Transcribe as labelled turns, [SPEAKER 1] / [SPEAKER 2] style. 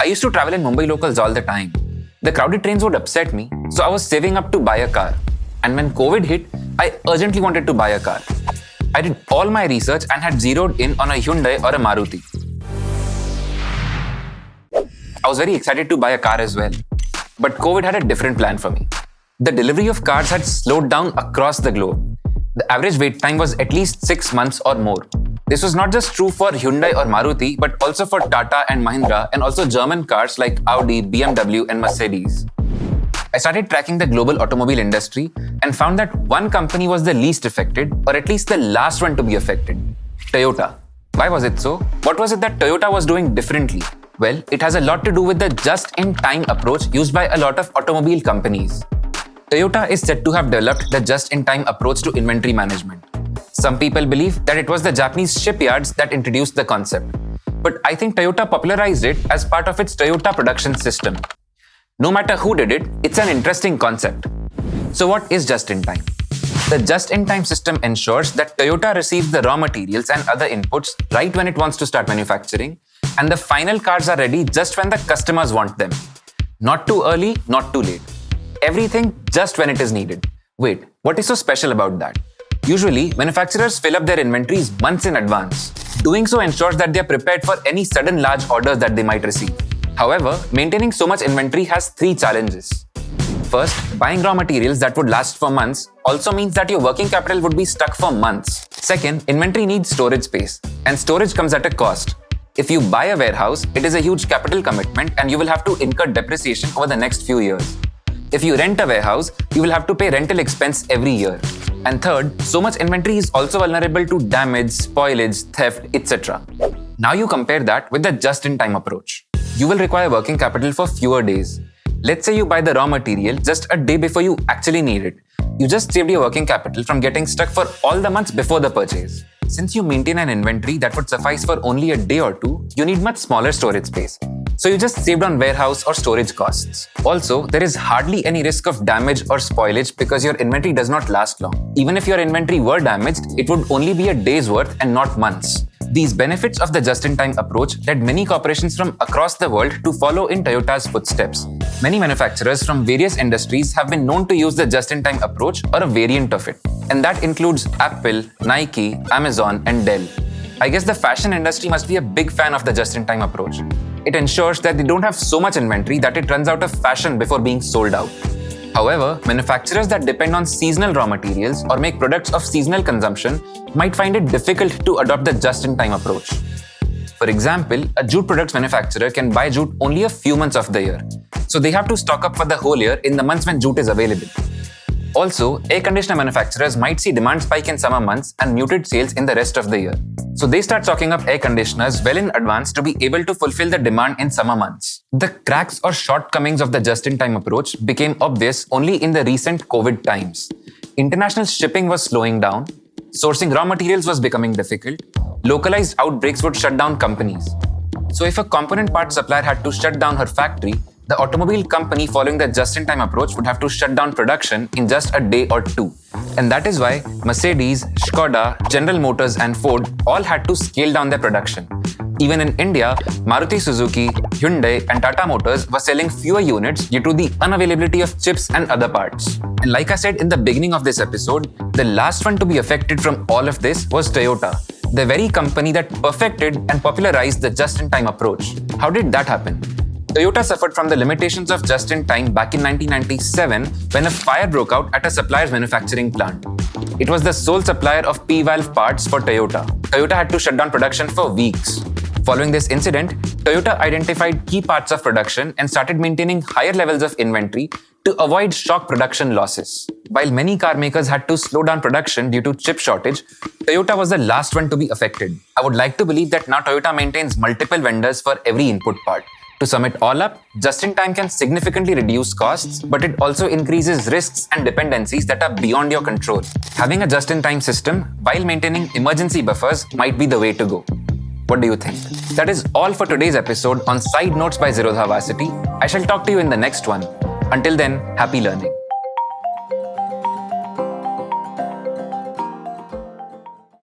[SPEAKER 1] I used to travel in Mumbai locals all the time. The crowded trains would upset me, so I was saving up to buy a car. And when COVID hit, I urgently wanted to buy a car. I did all my research and had zeroed in on a Hyundai or a Maruti. I was very excited to buy a car as well. But COVID had a different plan for me. The delivery of cars had slowed down across the globe. The average wait time was at least 6 months or more. This was not just true for Hyundai or Maruti, but also for Tata and Mahindra, and also German cars like Audi, BMW, and Mercedes. I started tracking the global automobile industry and found that one company was the least affected, or at least the last one to be affected: Toyota. Why was it so? What was it that Toyota was doing differently? Well, it has a lot to do with the just-in-time approach used by a lot of automobile companies. Toyota is said to have developed the just-in-time approach to inventory management. Some people believe that it was the Japanese shipyards that introduced the concept. But I think Toyota popularized it as part of its Toyota production system. No matter who did it, it's an interesting concept. So what is just-in-time? The just-in-time system ensures that Toyota receives the raw materials and other inputs right when it wants to start manufacturing, and the final cars are ready just when the customers want them. Not too early, not too late. Everything just when it is needed. Wait, what is so special about that? Usually, manufacturers fill up their inventories months in advance. Doing so ensures that they are prepared for any sudden large orders that they might receive. However, maintaining so much inventory has 3 challenges. First, buying raw materials that would last for months also means that your working capital would be stuck for months. Second, inventory needs storage space, and storage comes at a cost. If you buy a warehouse, it is a huge capital commitment and you will have to incur depreciation over the next few years. If you rent a warehouse, you will have to pay rental expense every year. And third, so much inventory is also vulnerable to damage, spoilage, theft, etc. Now you compare that with the just-in-time approach. You will require working capital for fewer days. Let's say you buy the raw material just a day before you actually need it. You just saved your working capital from getting stuck for all the months before the purchase. Since you maintain an inventory that would suffice for only a day or two, you need much smaller storage space. So you just saved on warehouse or storage costs. Also, there is hardly any risk of damage or spoilage because your inventory does not last long. Even if your inventory were damaged, it would only be a day's worth and not months. These benefits of the just-in-time approach led many corporations from across the world to follow in Toyota's footsteps. Many manufacturers from various industries have been known to use the just-in-time approach or a variant of it. And that includes Apple, Nike, Amazon, and Dell. I guess the fashion industry must be a big fan of the just-in-time approach. It ensures that they don't have so much inventory that it runs out of fashion before being sold out. However, manufacturers that depend on seasonal raw materials or make products of seasonal consumption might find it difficult to adopt the just-in-time approach. For example, a jute products manufacturer can buy jute only a few months of the year, so they have to stock up for the whole year in the months when jute is available. Also, air conditioner manufacturers might see demand spike in summer months and muted sales in the rest of the year. So they start stocking up air conditioners well in advance to be able to fulfill the demand in summer months. The cracks or shortcomings of the just-in-time approach became obvious only in the recent COVID times. International shipping was slowing down, sourcing raw materials was becoming difficult, localized outbreaks would shut down companies. So if a component part supplier had to shut down her factory, the automobile company following the just-in-time approach would have to shut down production in just a day or two. And that is why Mercedes, Skoda, General Motors and Ford all had to scale down their production. Even in India, Maruti Suzuki, Hyundai and Tata Motors were selling fewer units due to the unavailability of chips and other parts. And like I said in the beginning of this episode, the last one to be affected from all of this was Toyota, the very company that perfected and popularized the just-in-time approach. How did that happen? Toyota suffered from the limitations of just-in-time back in 1997 when a fire broke out at a supplier's manufacturing plant. It was the sole supplier of P-valve parts for Toyota. Toyota had to shut down production for weeks. Following this incident, Toyota identified key parts of production and started maintaining higher levels of inventory to avoid shock production losses. While many car makers had to slow down production due to chip shortage, Toyota was the last one to be affected. I would like to believe that now Toyota maintains multiple vendors for every input part. To sum it all up, just-in-time can significantly reduce costs, but it also increases risks and dependencies that are beyond your control. Having a just-in-time system while maintaining emergency buffers might be the way to go. What do you think? That is all for today's episode on Side Notes by Zerodha Varsity. I shall talk to you in the next one. Until then, happy learning.